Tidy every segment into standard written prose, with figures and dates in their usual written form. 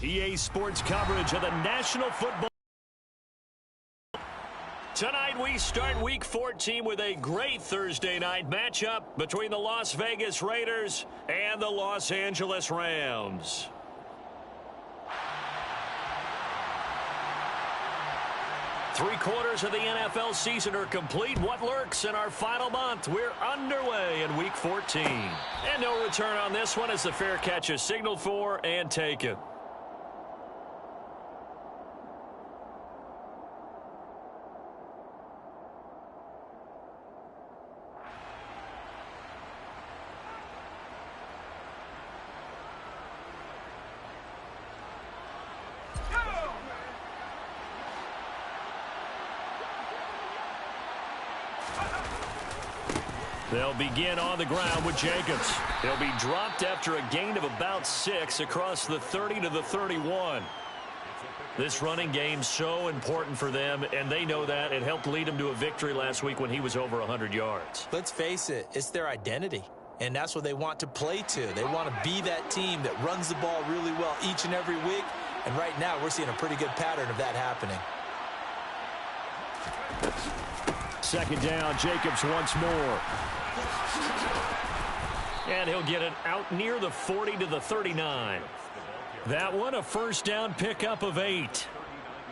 EA Sports coverage of the National Football. Tonight we start Week 14 with a great Thursday night matchup between the Las Vegas Raiders and the Los Angeles Rams. Three-quarters of the NFL season are complete. What lurks in our final month? We're underway in Week 14. And no return on this one as the fair catch is signaled for and taken. They'll begin on the ground with Jacobs. He'll be dropped after a gain of about 6 across the 30 to the 31. This running game so important for them, and they know that. It helped lead them to a victory last week when he was over 100 yards. Let's face it, it's their identity, and that's what they want to play to. They want to be that team that runs the ball really well each and every week, and right now we're seeing a pretty good pattern of that happening. Second down, Jacobs once more. And he'll get it out near the 40 to the 39. That one a first down pickup of 8.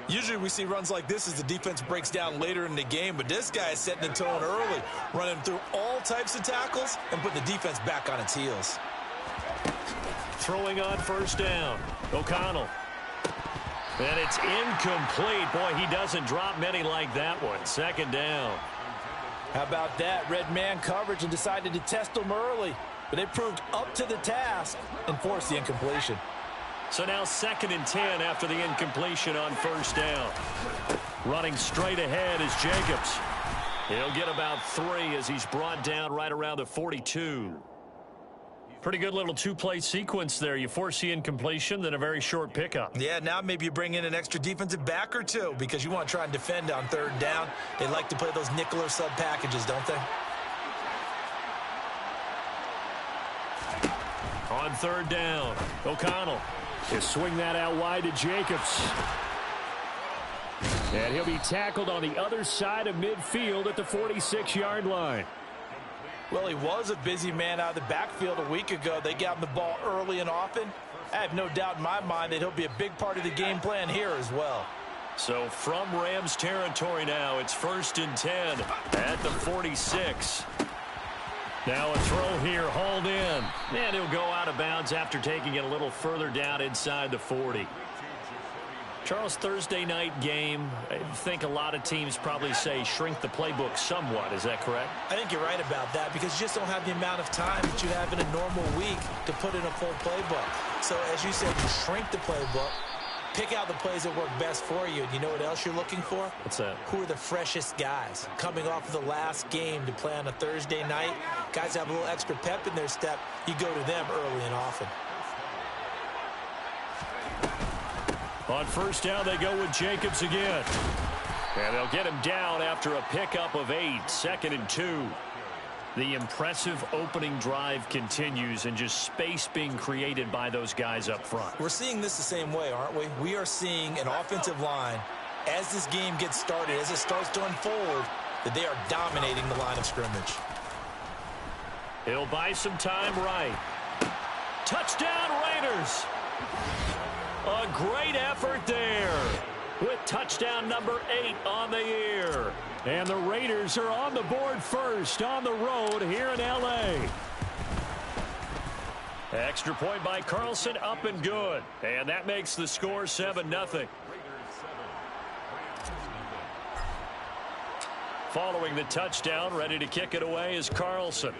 Usually we see runs like this as the defense breaks down later in the game, but this guy is setting the tone early, running through all types of tackles and putting the defense back on its heels. Throwing on first down, O'Connell. And it's incomplete. Boy, he doesn't drop many like that one. Second down. How about that? Red man coverage and decided to test them early. But they proved up to the task and forced the incompletion. So now 2nd and 10 after the incompletion on first down. Running straight ahead is Jacobs. He'll get about 3 as he's brought down right around the 42. Pretty good little two-play sequence there. You force the incompletion, then a very short pickup. Yeah, now maybe you bring in an extra defensive back or two because you want to try and defend on 3rd down. They like to play those nickel or sub packages, don't they? On 3rd down, O'Connell. He'll swing that out wide to Jacobs. And he'll be tackled on the other side of midfield at the 46-yard line. Well, he was a busy man out of the backfield a week ago. They got him the ball early and often. I have no doubt in my mind that he'll be a big part of the game plan here as well. So from Rams territory now, it's 1st and 10 at the 46. Now a throw here, hauled in. And he'll go out of bounds after taking it a little further down inside the 40. Charles, Thursday night game, I think a lot of teams probably say shrink the playbook somewhat. Is that correct? I think you're right about that because you just don't have the amount of time that you have in a normal week to put in a full playbook. So as you said, you shrink the playbook, pick out the plays that work best for you. And you know what else you're looking for? What's that? Who are the freshest guys coming off of the last game to play on a Thursday night? Guys have a little extra pep in their step. You go to them early and often. On first down, they go with Jacobs again. And they'll get him down after a pickup of 8, 2nd and 2. The impressive opening drive continues and just space being created by those guys up front. We're seeing this the same way, aren't we? We are seeing an offensive line, as this game gets started, as it starts to unfold, that they are dominating the line of scrimmage. He'll buy some time right. Touchdown, Raiders! A great effort there with touchdown number 8 on the year. And the Raiders are on the board first on the road here in L.A. Extra point by Carlson, up and good. And that makes the score 7-0. Following the touchdown, ready to kick it away is Carlson.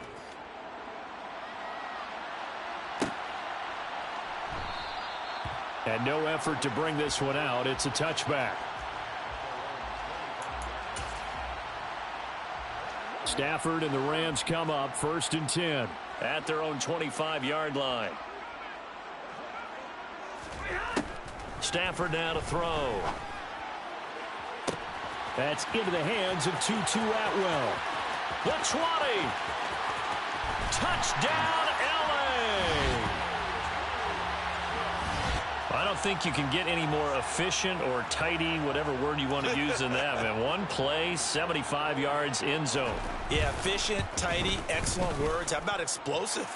And no effort to bring this one out. It's a touchback. Stafford and the Rams come up 1st and 10 at their own 25-yard line. Stafford now to throw. That's into the hands of Tutu Atwell. The 20. Touchdown, L.A. don't think you can get any more efficient or tidy, whatever word you want to use in that, man. One play, 75 yards, end zone. Yeah, efficient, tidy, excellent words. How about explosive?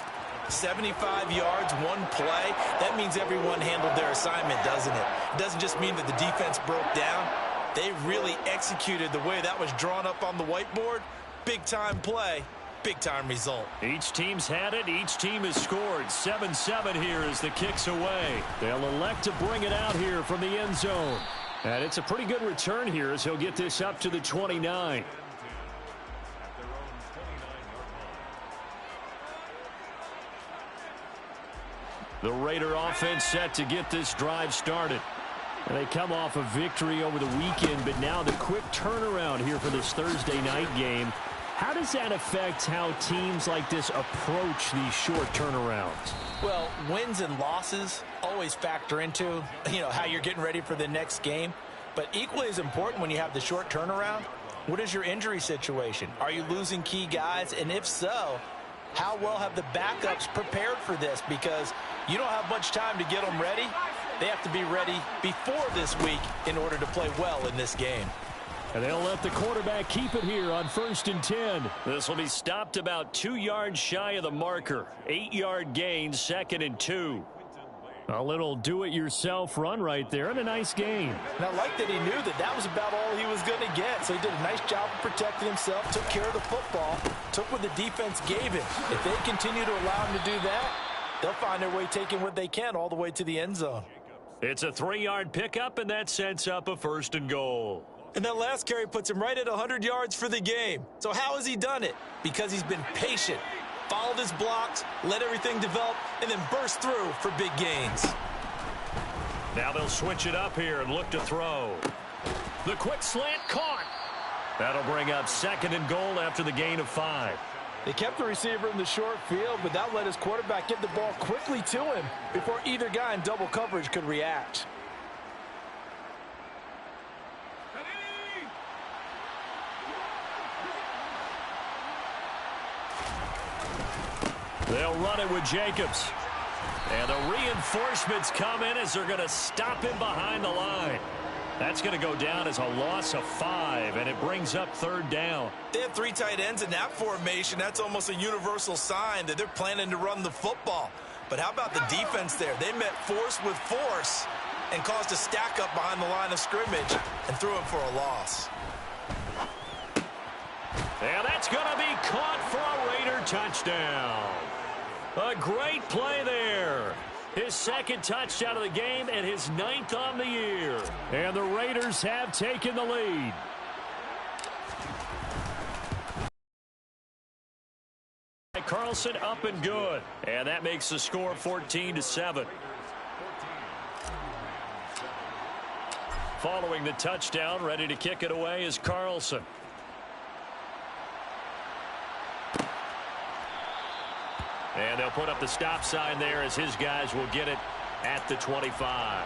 75 yards, one play. That means everyone handled their assignment, doesn't it? It doesn't just mean that the defense broke down. They really executed the way that was drawn up on the whiteboard. Big-time play, big-time result. Each team's had it. Each team has scored. 7-7 here as the kick's away. They'll elect to bring it out here from the end zone. And it's a pretty good return here as he'll get this up to the 29. The Raider offense set to get this drive started. And they come off a victory over the weekend, but now the quick turnaround here for this Thursday night game. How does that affect how teams like this approach these short turnarounds? Well, wins and losses always factor into, how you're getting ready for the next game. But equally as important when you have the short turnaround, what is your injury situation? Are you losing key guys? And if so, how well have the backups prepared for this? Because you don't have much time to get them ready. They have to be ready before this week in order to play well in this game. And they'll let the quarterback keep it here on 1st and 10. This will be stopped about 2 yards shy of the marker. 8-yard gain, 2nd and 2. A little do-it-yourself run right there and a nice gain. And I like that he knew that that was about all he was going to get. So he did a nice job of protecting himself, took care of the football, took what the defense gave him. If they continue to allow him to do that, they'll find their way taking what they can all the way to the end zone. It's a 3-yard pickup, and that sets up a 1st and goal. And that last carry puts him right at 100 yards for the game. So how has he done it? Because he's been patient, followed his blocks, let everything develop, and then burst through for big gains. Now they'll switch it up here and look to throw. The quick slant caught. That'll bring up 2nd and goal after the gain of 5. They kept the receiver in the short field, but that let his quarterback get the ball quickly to him before either guy in double coverage could react. They'll run it with Jacobs. And the reinforcements come in as they're going to stop him behind the line. That's going to go down as a loss of 5, and it brings up 3rd down. They have 3 tight ends in that formation. That's almost a universal sign that they're planning to run the football. But how about the defense there? They met force with force and caused a stack up behind the line of scrimmage and threw him for a loss. And that's going to be caught for a Raider touchdown. A great play there. His 2nd touchdown of the game and his 9th on the year. And the Raiders have taken the lead. Carlson up and good. And that makes the score 14-7. Following the touchdown, ready to kick it away is Carlson. And they'll put up the stop sign there as his guys will get it at the 25.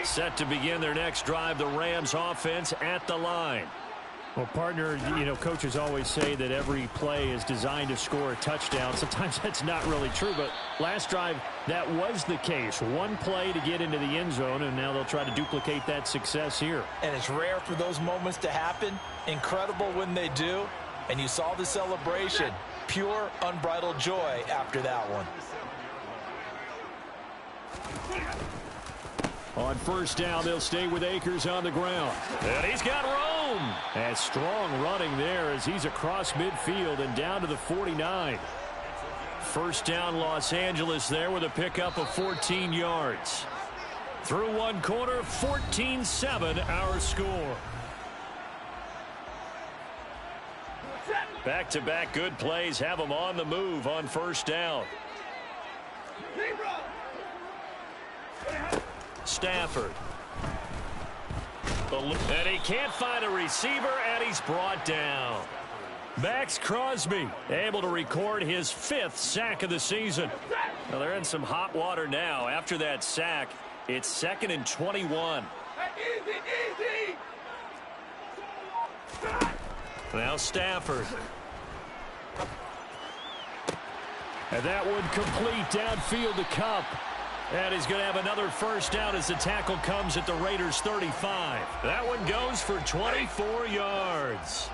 Set to begin their next drive, the Rams offense at the line. Well, partner, coaches always say that every play is designed to score a touchdown. Sometimes that's not really true, but last drive, that was the case. One play to get into the end zone, and now they'll try to duplicate that success here. And it's rare for those moments to happen. Incredible when they do. And you saw the celebration. Pure, unbridled joy after that one. On 1st down, they'll stay with Akers on the ground. And he's got room. And strong running there as he's across midfield and down to the 49. 1st down, Los Angeles there with a pickup of 14 yards. Through one quarter, 14-7 our score. Back-to-back good plays have them on the move on 1st down. Stafford. And he can't find a receiver, and he's brought down. Max Crosby able to record his 5th sack of the season. Well, they're in some hot water now. After that sack, it's 2nd and 21. Easy. Now Stafford. And that one complete downfield to Kupp. And he's going to have another first down as the tackle comes at the Raiders' 35. That one goes for 24 yards.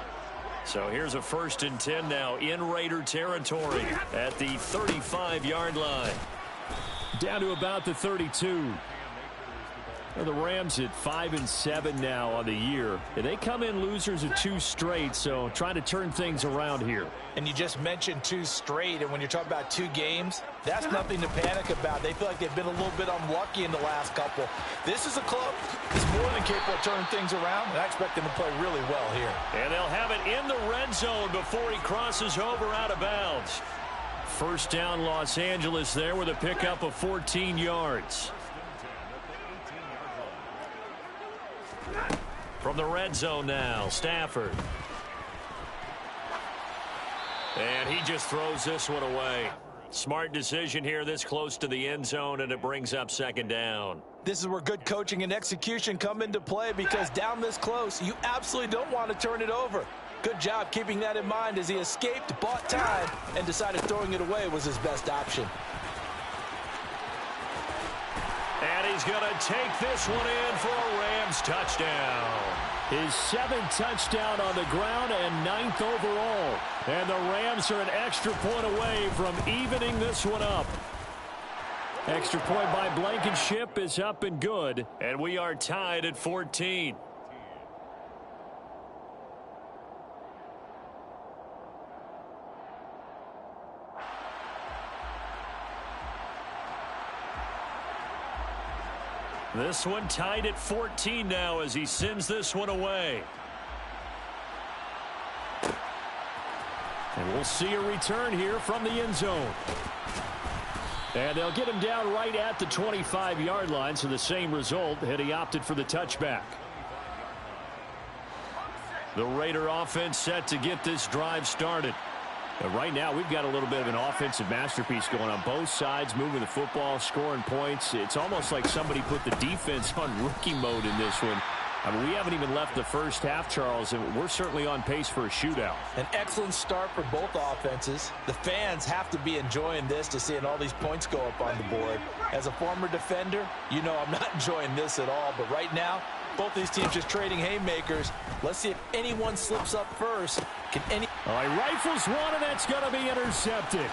So here's a 1st and 10 now in Raider territory at the 35-yard line. Down to about the 32. Well, the Rams at 5-7 now on the year. And they come in losers of 2 straight, so trying to turn things around here. And you just mentioned 2 straight, and when you're talking about 2 games, that's nothing to panic about. They feel like they've been a little bit unlucky in the last couple. This is a club that's more than capable of turning things around, and I expect them to play really well here. And they'll have it in the red zone before he crosses over out of bounds. First down, Los Angeles there with a pickup of 14 yards. From the red zone now, Stafford. And he just throws this one away. Smart decision here this close to the end zone, and it brings up 2nd down. This is where good coaching and execution come into play, because down this close, you absolutely don't want to turn it over. Good job keeping that in mind as he escaped, bought time, and decided throwing it away was his best option. And he's going to take this one in for a Rams touchdown. His 7th touchdown on the ground and 9th overall. And the Rams are an extra point away from evening this one up. Extra point by Blankenship is up and good. And we are tied at 14. This one tied at 14 now as he sends this one away. And we'll see a return here from the end zone. And they'll get him down right at the 25-yard line, so the same result, and he opted for the touchback. The Raider offense set to get this drive started. And right now, we've got a little bit of an offensive masterpiece going on both sides, moving the football, scoring points. It's almost like somebody put the defense on rookie mode in this one. I mean, we haven't even left the first half, Charles, and we're certainly on pace for a shootout. An excellent start for both offenses. The fans have to be enjoying this to seeing all these points go up on the board. As a former defender, you know I'm not enjoying this at all, but right now, both these teams just trading haymakers. Let's see if anyone slips up first. All right, rifles one, and that's going to be intercepted.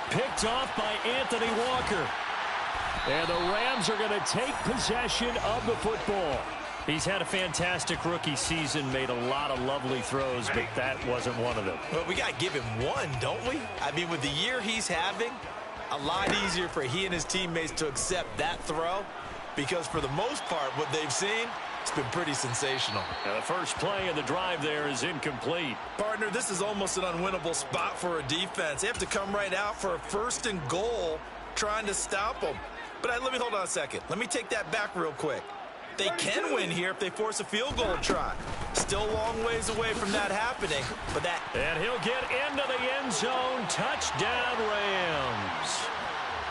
Picked off by Anthony Walker. And the Rams are going to take possession of the football. He's had a fantastic rookie season, made a lot of lovely throws, but that wasn't one of them. Well, we got to give him one, don't we? I mean, with the year he's having, a lot easier for he and his teammates to accept that throw, because for the most part, what they've seen, it's been pretty sensational. Now the first play of the drive there is incomplete. Partner, this is almost an unwinnable spot for a defense. They have to come right out for a 1st and goal trying to stop them. But let me hold on a second. Let me take that back real quick. They can win here if they force a field goal try. Still a long ways away from that happening, but that... And he'll get into the end zone. Touchdown, Rams.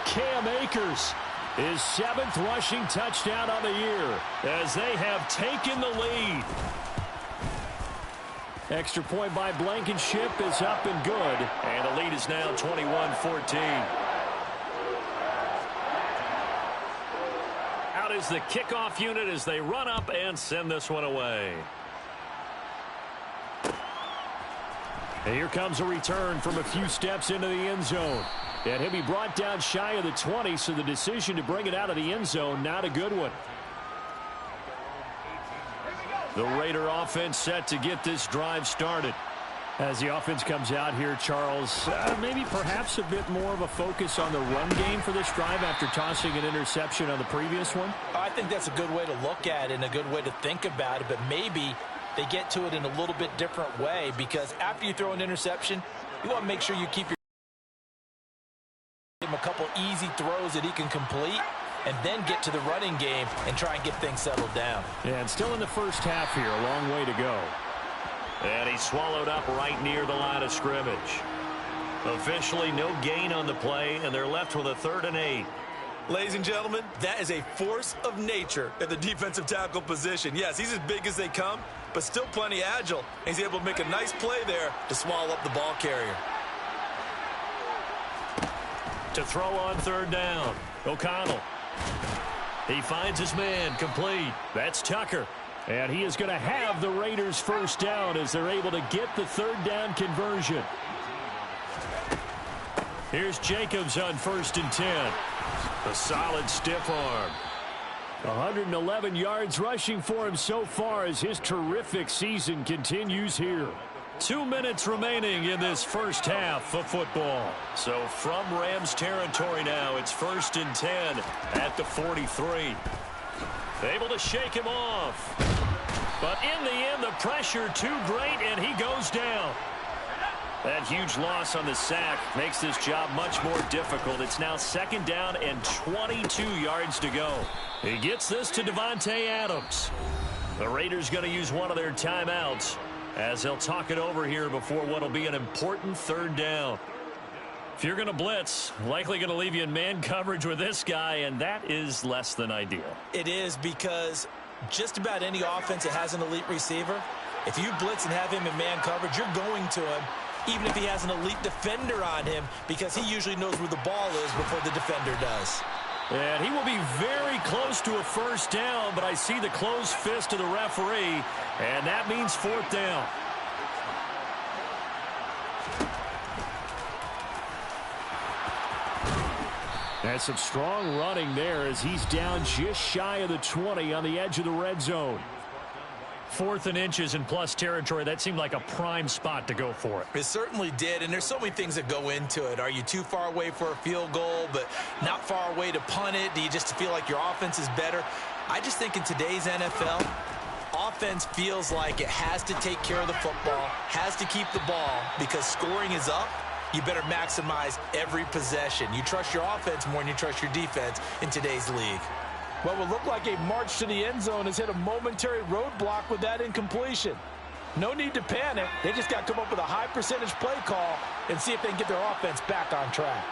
Cam Akers, his 7th rushing touchdown on the year as they have taken the lead. Extra point by Blankenship is up and good. And the lead is now 21-14. Out is the kickoff unit as they run up and send this one away. And here comes a return from a few steps into the end zone. And he'll be brought down shy of the 20, so the decision to bring it out of the end zone, not a good one. The Raider offense set to get this drive started. As the offense comes out here, Charles, maybe perhaps a bit more of a focus on the run game for this drive after tossing an interception on the previous one? I think that's a good way to look at it and a good way to think about it, but maybe they get to it in a little bit different way, because after you throw an interception, you want to make sure you keep your him a couple easy throws that he can complete, and then get to the running game and try and get things settled down. Yeah, and still in the first half here, a long way to go. And he's swallowed up right near the line of scrimmage. Officially no gain on the play, and they're left with a 3rd and 8. Ladies and gentlemen, that is a force of nature at the defensive tackle position. Yes, he's as big as they come, but still plenty agile. He's able to make a nice play there to swallow up the ball carrier. To throw on third down. O'Connell. He finds his man, complete. That's Tucker. And he is going to have the Raiders first down as they're able to get the third down conversion. Here's Jacobs on 1st and 10. A solid stiff arm. 111 yards rushing for him so far as his terrific season continues here. 2 minutes remaining in this first half of football. So from Rams territory now, it's 1st and 10 at the 43. Able to shake him off. But in the end, the pressure too great, and he goes down. That huge loss on the sack makes this job much more difficult. It's now 2nd down and 22 yards to go. He gets this to Davante Adams. The Raiders going to use one of their timeouts as they'll talk it over here before what will be an important 3rd down. If you're going to blitz, likely going to leave you in man coverage with this guy, and that is less than ideal. It is, because just about any offense that has an elite receiver, if you blitz and have him in man coverage, you're going to him, even if he has an elite defender on him, because he usually knows where the ball is before the defender does. And he will be very close to a first down, but I see the closed fist of the referee, and that means 4th down. That's some strong running there as he's down just shy of the 20 on the edge of the red zone. 4th and inches in plus territory. That seemed like a prime spot to go for it. It certainly did, and there's so many things that go into it. Are you too far away for a field goal, but not far away to punt it? Do you just feel like your offense is better? I just think in today's NFL, offense feels like it has to take care of the football, has to keep the ball, because scoring is up. You better maximize every possession. You trust your offense more than you trust your defense in today's league. What would look like a march to the end zone has hit a momentary roadblock with that incompletion. No need to panic. They just got to come up with a high percentage play call and see if they can get their offense back on track.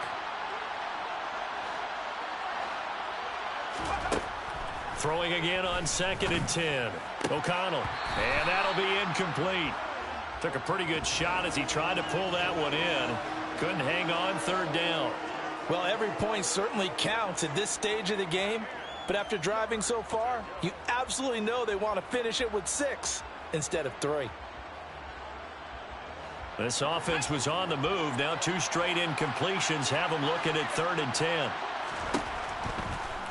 Throwing again on 2nd and 10. O'Connell. And that'll be incomplete. Took a pretty good shot as he tried to pull that one in. Couldn't hang on 3rd down. Well, every point certainly counts at this stage of the game. But after driving so far, you absolutely know they want to finish it with 6 instead of 3. This offense was on the move. Now 2 straight incompletions have them looking at 3rd and 10.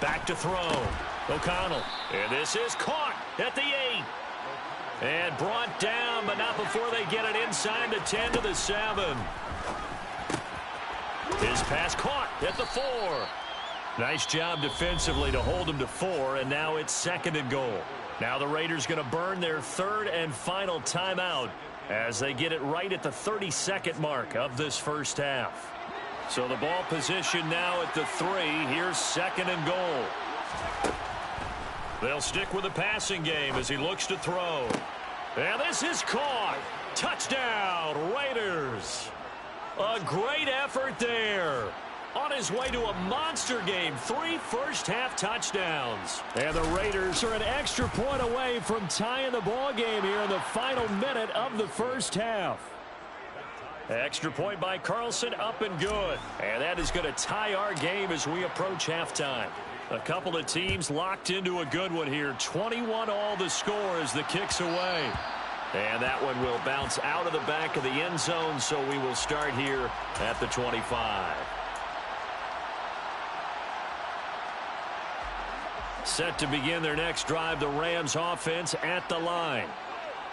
Back to throw. O'Connell. And this is caught at the 8. And brought down, but not before they get it inside the 10 to the 7. His pass caught at the 4. Nice job defensively to hold him to 4, and now it's 2nd and goal. Now the Raiders going to burn their 3rd and final timeout as they get it right at the 32nd mark of this first half. So the ball position now at the 3. Here's 2nd and goal. They'll stick with the passing game as he looks to throw. And this is caught. Touchdown, Raiders. A great effort there. On his way to a monster game, 3 first-half touchdowns. And the Raiders are an extra point away from tying the ball game here in the final minute of the first half. Extra point by Carlson, up and good. And that is going to tie our game as we approach halftime. A couple of teams locked into a good one here. 21-all the score as the kick's away. And that one will bounce out of the back of the end zone, so we will start here at the 25. Set to begin their next drive, the Rams offense at the line.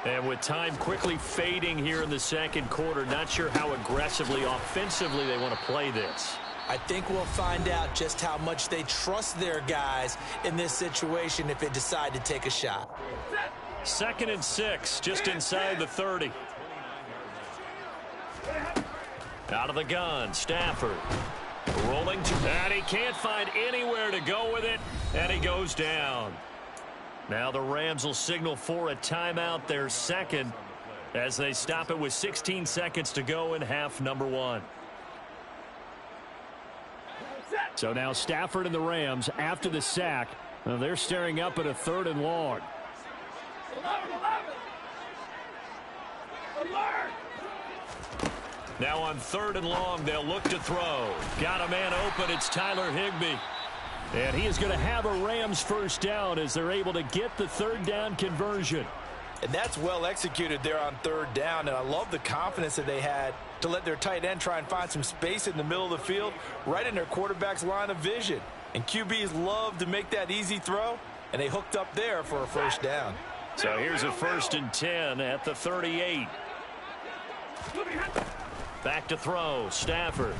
And with time quickly fading here in the second quarter, not sure how aggressively, offensively they want to play this. I think we'll find out just how much they trust their guys in this situation if they decide to take a shot. 2nd and 6, just inside the 30. Out of the gun, Stafford. Rolling to that. He can't find anywhere to go with it, and he goes down. Now the Rams will signal for a timeout, their 2nd, as they stop it with 16 seconds to go in half number 1. So now Stafford and the Rams, after the sack, they're staring up at a 3rd and long. Now on 3rd and long, they'll look to throw. Got a man open. It's Tyler Higbee. And he is going to have a Rams first down as they're able to get the 3rd down conversion. And that's well executed there on 3rd down. And I love the confidence that they had to let their tight end try and find some space in the middle of the field, right in their quarterback's line of vision. And QBs love to make that easy throw, and they hooked up there for a first down. So here's a 1st and 10 at the 38. Back to throw. Stafford.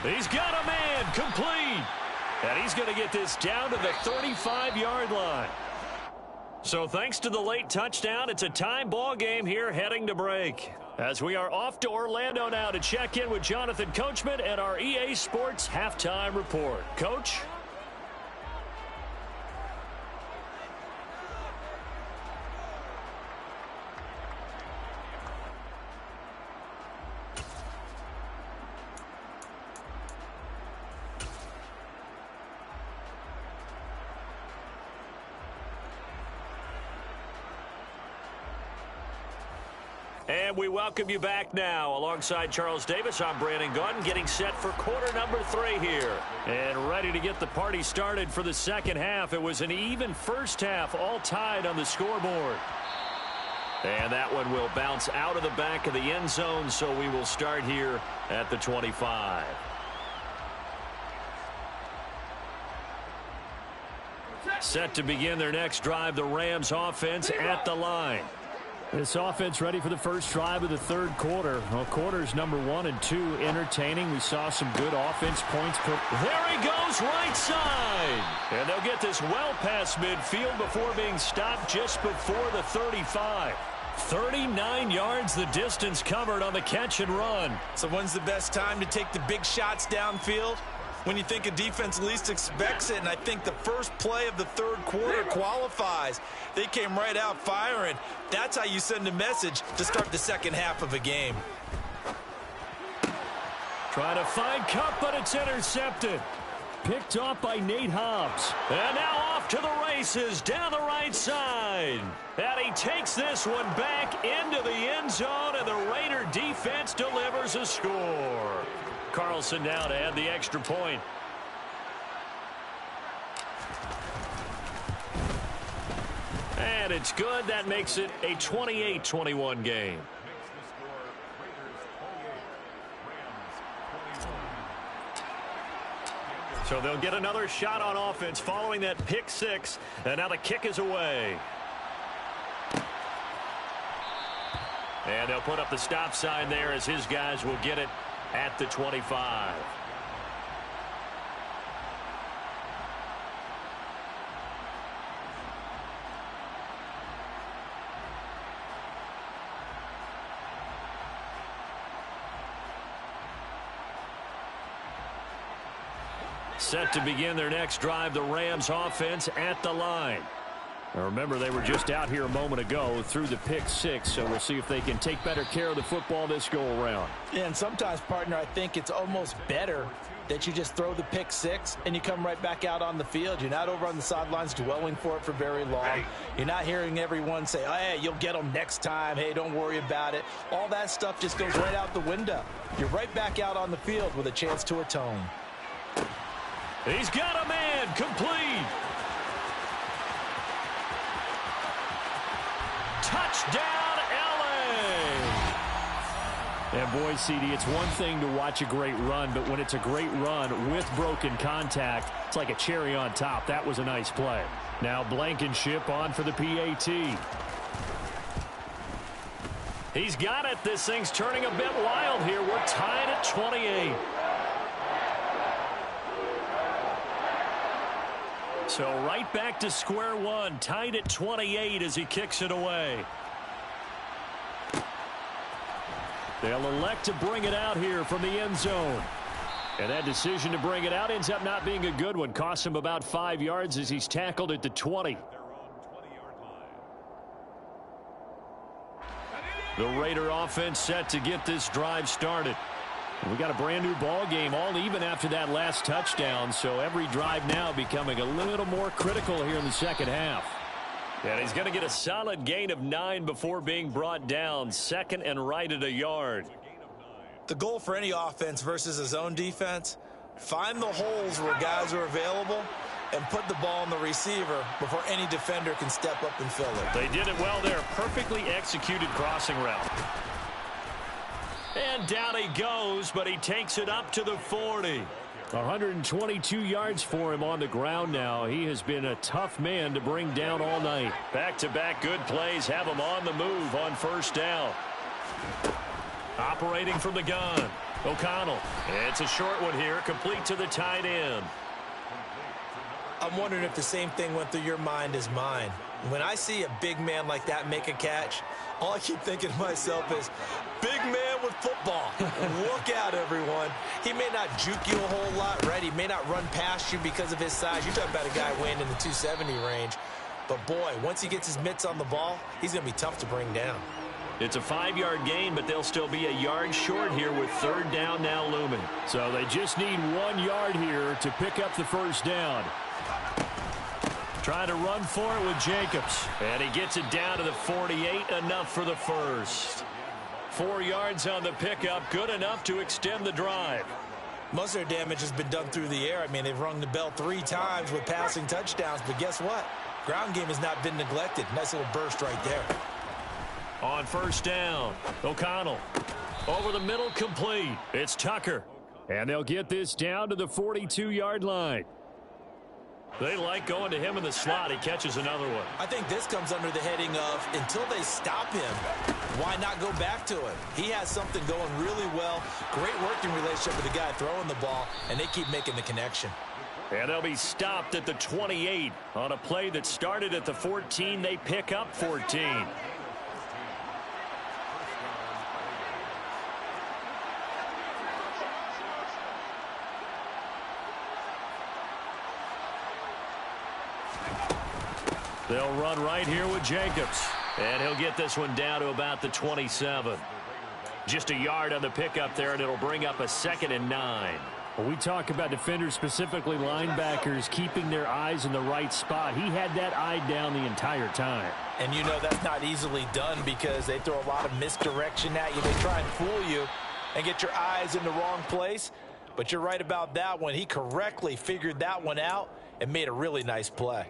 He's got a man complete. And he's going to get this down to the 35-yard line. So thanks to the late touchdown, it's a tie ball game here heading to break. As we are off to Orlando now to check in with Jonathan Coachman and our EA Sports halftime report. Coach? And we welcome you back now. Alongside Charles Davis, I'm Brandon Gaudin, getting set for quarter number 3 here. And ready to get the party started for the second half. It was an even first half, all tied on the scoreboard. And that one will bounce out of the back of the end zone, so we will start here at the 25. Set to begin their next drive, the Rams offense at the line. This offense ready for the first drive of the 3rd quarter. Well, quarters number 1 and 2 entertaining. We saw some good offense points put. There he goes, right side. And they'll get this well past midfield before being stopped just before the 35. 39 yards the distance covered on the catch and run. So when's the best time to take the big shots downfield? When you think a defense least expects it, and I think the first play of the 3rd quarter qualifies. They came right out firing. That's how you send a message to start the second half of a game. Trying to find Cup, but it's intercepted. Picked off by Nate Hobbs. And now off to the races down the right side. And he takes this one back into the end zone, and the Raider defense delivers a score. Carlson now to add the extra point. And it's good. That makes it a 28-21 game. So they'll get another shot on offense following that pick 6. And now the kick is away. And they'll put up the stop sign there as his guys will get it at the 25. Set to begin their next drive, the Rams offense at the line. Now remember, they were just out here a moment ago through the pick 6, so we'll see if they can take better care of the football this go-around. Yeah, and sometimes, partner, I think it's almost better that you just throw the pick 6 and you come right back out on the field. You're not over on the sidelines dwelling for it for very long. You're not hearing everyone say, oh, hey, you'll get them next time. Hey, don't worry about it. All that stuff just goes right out the window. You're right back out on the field with a chance to atone. He's got a man complete. Touchdown, LA. And boy, CD, it's one thing to watch a great run, but when it's a great run with broken contact, it's like a cherry on top. That was a nice play. Now Blankenship on for the PAT. He's got it. This thing's turning a bit wild here. We're tied at 28. So right back to square one, tied at 28 as he kicks it away. They'll elect to bring it out here from the end zone. And that decision to bring it out ends up not being a good one. Costs him about 5 yards as he's tackled at the 20. The Raider offense set to get this drive started. We got a brand new ball game, all even after that last touchdown. So every drive now becoming a little more critical here in the second half. And he's going to get a solid gain of 9 before being brought down. 2nd and right at a yard. The goal for any offense versus a zone defense, find the holes where guys are available and put the ball on the receiver before any defender can step up and fill it. They did it well there. Perfectly executed crossing route. And down he goes, but he takes it up to the 40. 122 yards for him on the ground now. He has been a tough man to bring down all night. Back-to-back good plays have him on the move on first down. Operating from the gun, O'Connell. It's a short one here, complete to the tight end. I'm wondering if the same thing went through your mind as mine. When I see a big man like that make a catch, all I keep thinking to myself is, big man with football. Look out, everyone. He may not juke you a whole lot, right? He may not run past you because of his size. You're talking about a guy weighing in the 270 range. But, boy, once he gets his mitts on the ball, he's going to be tough to bring down. It's a 5-yard gain, but they'll still be a yard short here with 3rd down now looming. So they just need 1 yard here to pick up the first down. Trying to run for it with Jacobs. And he gets it down to the 48, enough for the first. 4 yards on the pickup, good enough to extend the drive. Most of their damage has been done through the air. I mean, they've rung the bell 3 times with passing touchdowns, but guess what? Ground game has not been neglected. Nice little burst right there. On first down, O'Connell. Over the middle, complete. It's Tucker. And they'll get this down to the 42-yard line. They like going to him in the slot. He catches another one. I think this comes under the heading of, until they stop him, why not go back to him? He has something going really well. Great working relationship with the guy throwing the ball, and they keep making the connection. And they'll be stopped at the 28. On a play that started at the 14, they pick up 14. They'll run right here with Jacobs. And he'll get this one down to about the 27. Just a yard on the pickup there, and it'll bring up a 2nd and 9. When we talk about defenders, specifically linebackers, keeping their eyes in the right spot, he had that eye down the entire time. And you know that's not easily done because they throw a lot of misdirection at you. They try and fool you and get your eyes in the wrong place. But you're right about that one. He correctly figured that one out and made a really nice play.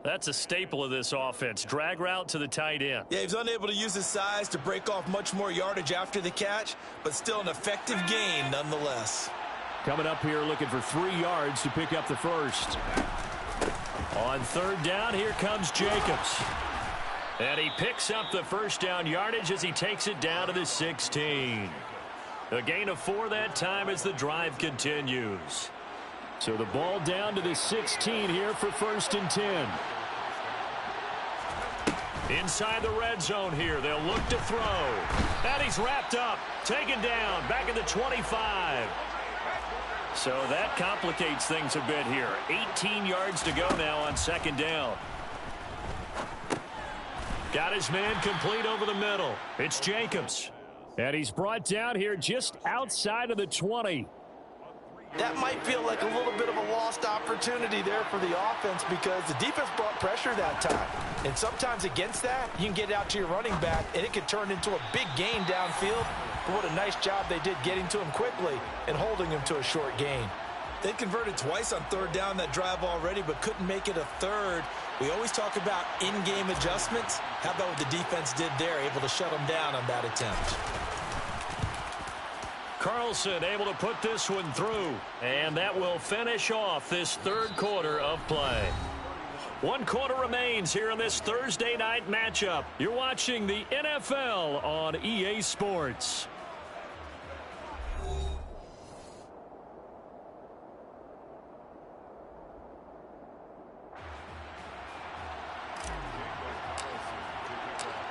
That's a staple of this offense. Drag route to the tight end. Yeah, he's unable to use his size to break off much more yardage after the catch, but still an effective gain nonetheless. Coming up here looking for 3 yards to pick up the first. On 3rd down, here comes Jacobs. And he picks up the first down yardage as he takes it down to the 16. A gain of 4 that time as the drive continues. So the ball down to the 16 here for 1st and 10. Inside the red zone here. They'll look to throw. And he's wrapped up. Taken down. Back at the 25. So that complicates things a bit here. 18 yards to go now on 2nd down. Got his man complete over the middle. It's Jacobs. And he's brought down here just outside of the 20. That might feel like a little bit of a lost opportunity there for the offense because the defense brought pressure that time. And sometimes against that, you can get out to your running back, and it could turn into a big gain downfield. But what a nice job they did getting to him quickly and holding him to a short gain. They converted twice on 3rd down that drive already, but couldn't make it a 3rd. We always talk about in-game adjustments. How about what the defense did there, able to shut them down on that attempt. Carlson able to put this one through, and that will finish off this 3rd quarter of play. 1 quarter remains here in this Thursday night matchup. You're watching the NFL on EA Sports.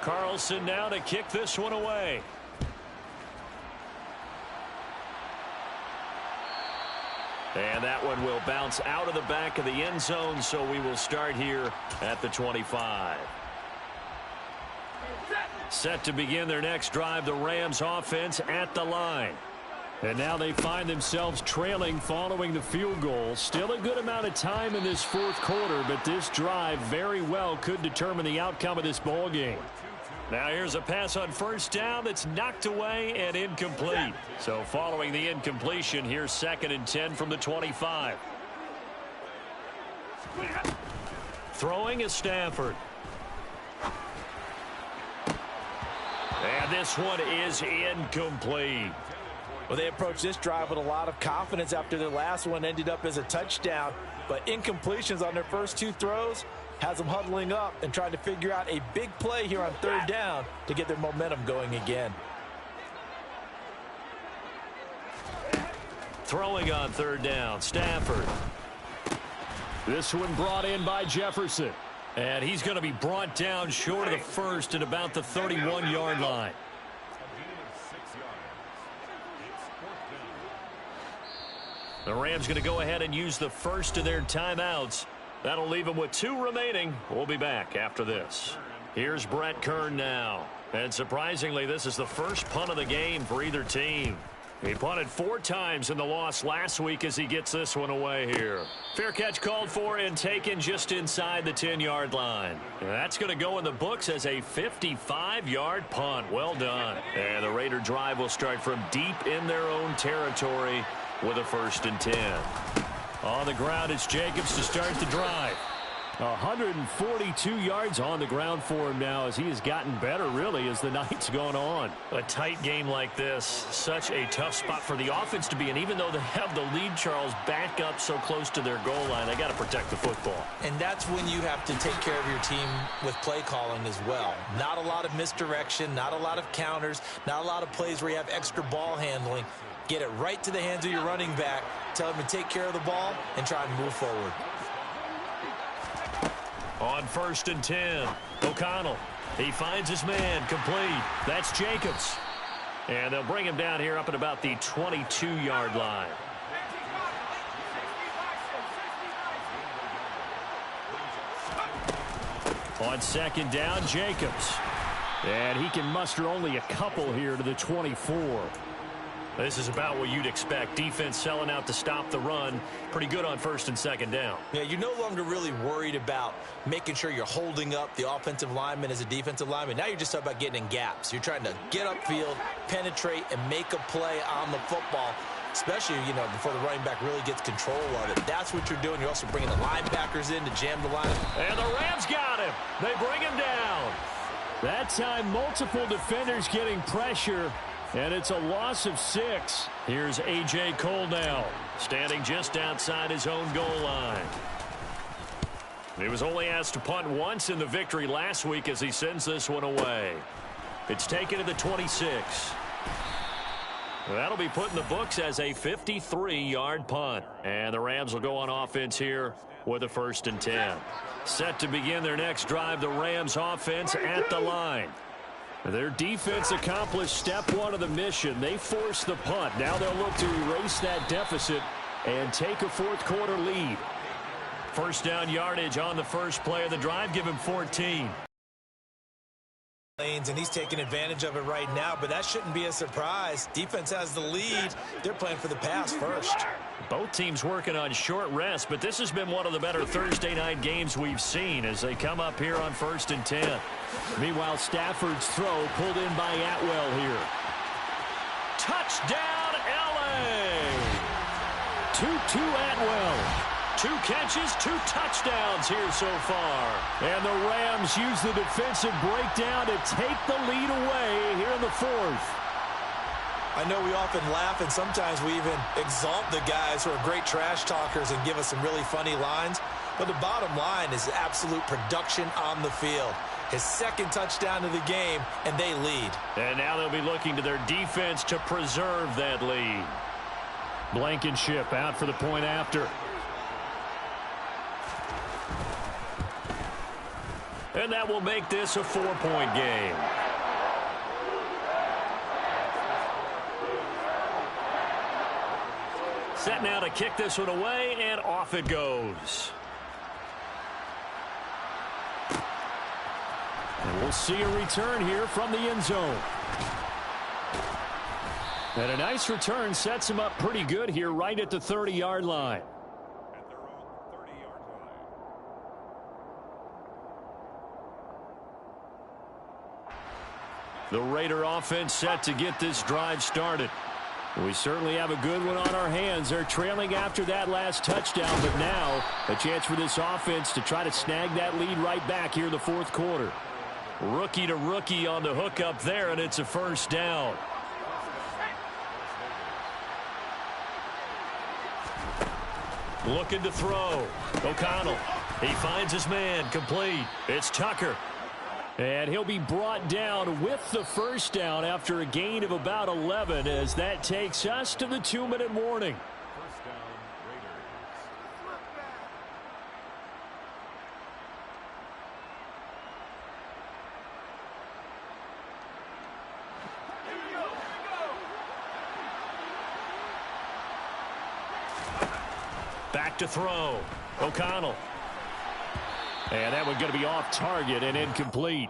Carlson now to kick this one away. And that one will bounce out of the back of the end zone, so we will start here at the 25. Set to begin their next drive, the Rams offense at the line. And now they find themselves trailing following the field goal. Still a good amount of time in this fourth quarter, but this drive very well could determine the outcome of this ball game. Now here's a pass on first down that's knocked away and incomplete. So following the incompletion, here's 2nd and 10 from the 25. Throwing is Stafford. And this one is incomplete. Well, they approached this drive with a lot of confidence after their last one ended up as a touchdown. But incompletions on their first 2 throws has them huddling up and trying to figure out a big play here on 3rd down to get their momentum going again. Throwing on 3rd down, Stafford. This one brought in by Jefferson. And he's going to be brought down short of the first at about the 31-yard line. The Rams going to go ahead and use the first of their timeouts. That'll leave them with 2 remaining. We'll be back after this. Here's Brett Kern now. And surprisingly, this is the first punt of the game for either team. He punted 4 times in the loss last week as he gets this one away here. Fair catch called for and taken just inside the 10-yard line. And that's going to go in the books as a 55-yard punt. Well done. And the Raider drive will start from deep in their own territory with a 1st and 10. On the ground, it's Jacobs to start the drive. 142 yards on the ground for him now as he has gotten better, really, as the night's gone on. A tight game like this, such a tough spot for the offense to be in. Even though they have the lead, Charles, back up so close to their goal line, they got to protect the football. And that's when you have to take care of your team with play calling as well. Not a lot of misdirection, not a lot of counters, not a lot of plays where you have extra ball handling. Get it right to the hands of your running back, tell him to take care of the ball, and try and move forward. On 1st and 10, O'Connell. He finds his man, complete. That's Jacobs. And they'll bring him down here up at about the 22-yard line. On 2nd down, Jacobs. And he can muster only a couple here to the 24. This is about what you'd expect. Defense selling out to stop the run. Pretty good on 1st and 2nd down. Yeah, you're no longer really worried about making sure you're holding up the offensive lineman as a defensive lineman. Now you're just talking about getting in gaps. You're trying to get upfield, penetrate, and make a play on the football, especially, before the running back really gets control of it. That's what you're doing. You're also bringing the linebackers in to jam the line. And the Rams got him. They bring him down. That time, multiple defenders getting pressure. And it's a loss of 6. Here's A.J. Cole now, standing just outside his own goal line. He was only asked to punt once in the victory last week as he sends this one away. It's taken to the 26. That'll be put in the books as a 53-yard punt. And the Rams will go on offense here with a 1st and 10. Set to begin their next drive, the Rams offense at the line. Their defense accomplished step 1 of the mission. They forced the punt. Now they'll look to erase that deficit and take a fourth quarter lead. 1st down yardage on the first play of the drive. Give him 14. And he's taking advantage of it right now, but that shouldn't be a surprise. Defense has the lead. They're playing for the pass first. Both teams working on short rest, but this has been one of the better Thursday night games we've seen as they come up here on 1st and 10. Meanwhile, Stafford's throw pulled in by Atwell here. Touchdown, L.A. 2-2 Atwell. 2 catches, 2 touchdowns here so far. And the Rams use the defensive breakdown to take the lead away here in the 4th. I know we often laugh, and sometimes we even exalt the guys who are great trash talkers and give us some really funny lines. But the bottom line is absolute production on the field. His 2nd touchdown of the game, and they lead. And now they'll be looking to their defense to preserve that lead. Blankenship out for the point after. And that will make this a 4-point game. Set now to kick this one away, and off it goes. And we'll see a return here from the end zone. And a nice return sets him up pretty good here right at the 30-yard line. At their own 30-yard line. The Raider offense set to get this drive started. We certainly have a good one on our hands. They're trailing after that last touchdown, but now a chance for this offense to try to snag that lead right back here in the fourth quarter. Rookie to rookie on the hook up there, and it's a first down. Looking to throw. O'Connell. He finds his man. Complete. It's Tucker. And he'll be brought down with the first down after a gain of about 11 as that takes us to the 2-minute warning. First down, Raiders. Back to throw. O'Connell. And that one's going to be off target and incomplete.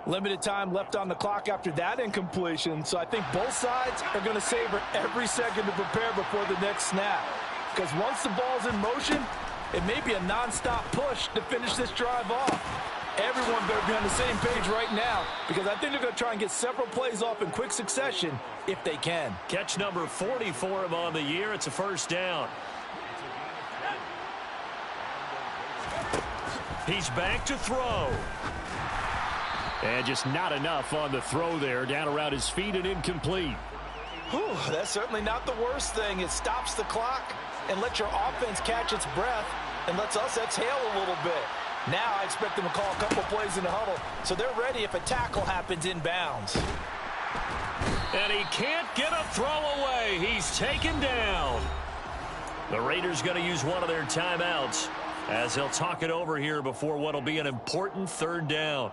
Limited time left on the clock after that incompletion, so I think both sides are going to savor every second to prepare before the next snap. Because once the ball's in motion, it may be a nonstop push to finish this drive off. Everyone better be on the same page right now, because I think they're going to try and get several plays off in quick succession if they can. Catch number 40 for him on the year. It's a first down. He's back to throw. And just not enough on the throw there. Down around his feet and incomplete. Whew, that's certainly not the worst thing. It stops the clock and lets your offense catch its breath and lets us exhale a little bit. Now I expect them to call a couple plays in the huddle so they're ready if a tackle happens inbounds. And he can't get a throw away. He's taken down. The Raiders going to use one of their timeouts as they'll talk it over here before what will be an important third down.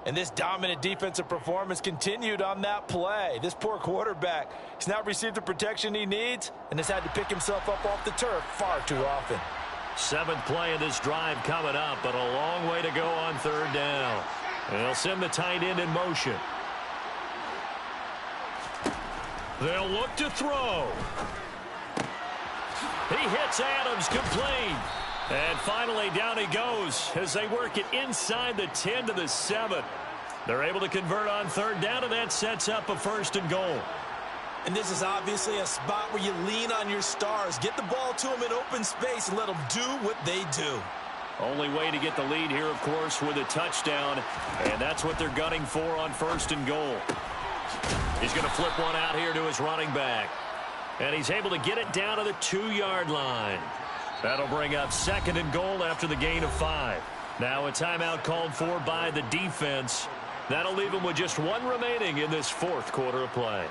And this dominant defensive performance continued on that play. This poor quarterback has not received the protection he needs and has had to pick himself up off the turf far too often. 7th play of this drive coming up, but a long way to go on third down. And they'll send the tight end in motion. They'll look to throw. He hits Adams, complete. And finally, down he goes as they work it inside the 10 to the 7. They're able to convert on third down, and that sets up a 1st and goal. And this is obviously a spot where you lean on your stars. Get the ball to them in open space and let them do what they do. Only way to get the lead here, of course, with a touchdown, and that's what they're gunning for on 1st and goal. He's going to flip one out here to his running back, and he's able to get it down to the 2-yard line. That'll bring up 2nd and goal after the gain of 5. Now a timeout called for by the defense. That'll leave them with just one remaining in this 4th quarter of play.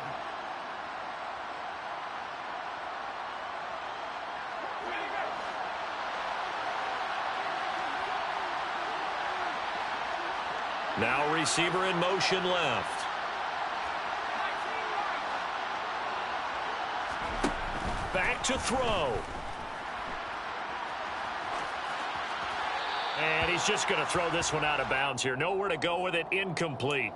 Now receiver in motion left. Back to throw. And he's just going to throw this one out of bounds here. Nowhere to go with it. Incomplete.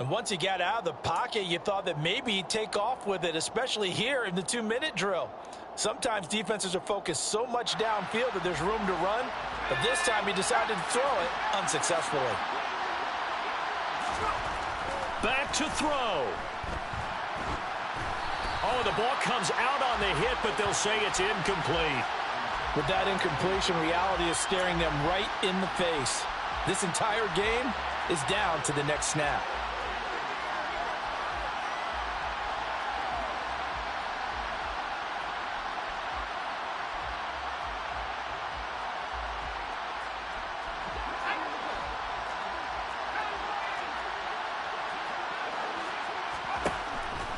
And once he got out of the pocket, you thought that maybe he'd take off with it, especially here in the 2-minute drill. Sometimes defenses are focused so much downfield that there's room to run, but this time he decided to throw it unsuccessfully. Back to throw. Oh, the ball comes out on the hit, but they'll say it's incomplete. With that incompletion, reality is staring them right in the face. This entire game is down to the next snap.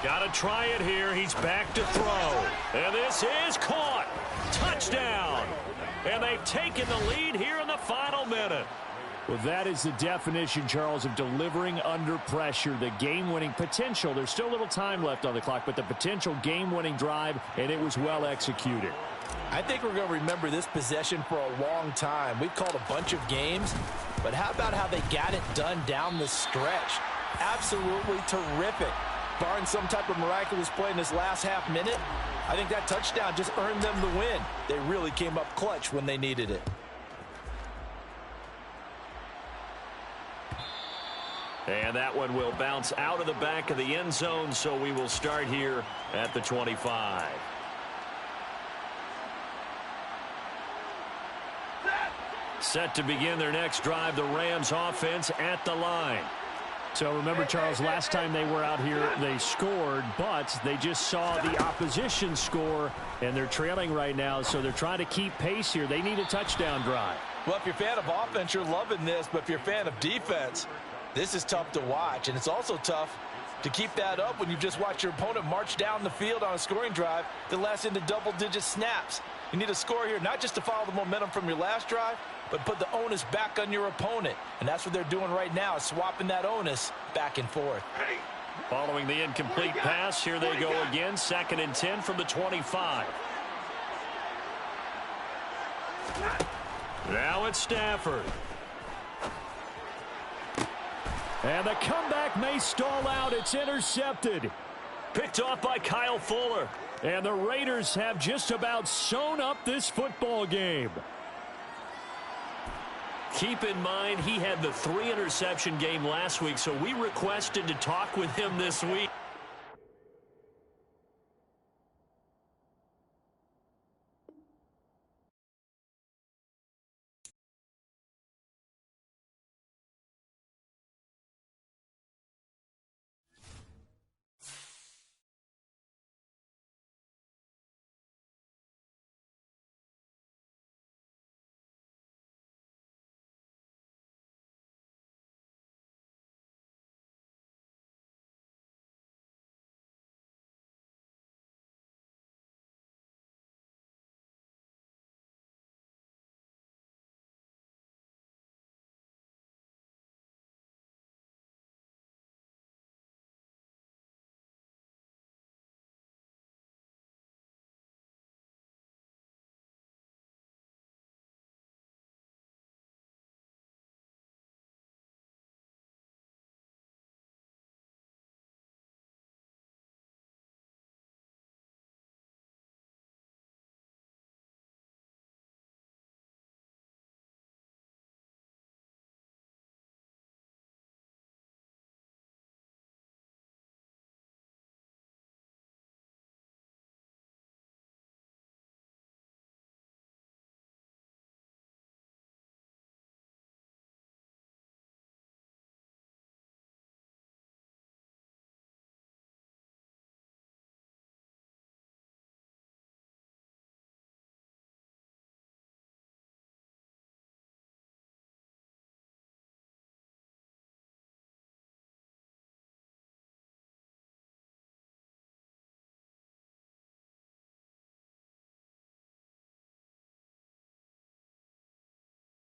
Got to try it here. He's back to throw. And this is caught. Touchdown. And they've taken the lead here in the final minute. Well, that is the definition, Charles, of delivering under pressure. The game-winning potential. There's still a little time left on the clock, but the potential game-winning drive, and it was well executed. I think we're going to remember this possession for a long time. We've called a bunch of games, but how about how they got it done down the stretch? Absolutely terrific. barring some type of miraculous play in this last half minute, I think that touchdown just earned them the win. They really came up clutch when they needed it. And that one will bounce out of the back of the end zone, so we will start here at the 25. Set to begin their next drive, the Rams offense at the line. So remember, Charles, last time they were out here, they scored, but they just saw the opposition score, and they're trailing right now, so they're trying to keep pace here. They need a touchdown drive. Well, if you're a fan of offense, you're loving this, but if you're a fan of defense, this is tough to watch, and it's also tough to keep that up when you've just watched your opponent march down the field on a scoring drive that lasts into double-digit snaps. You need a score here, not just to follow the momentum from your last drive, but put the onus back on your opponent. And that's what they're doing right now, swapping that onus back and forth. Following the incomplete pass, here they go again, 2nd and 10 from the 25. Now it's Stafford. And the comeback may stall out. It's intercepted. Picked off by Kyle Fuller. And the Raiders have just about sewn up this football game. Keep in mind, he had the 3-interception game last week, so we requested to talk with him this week.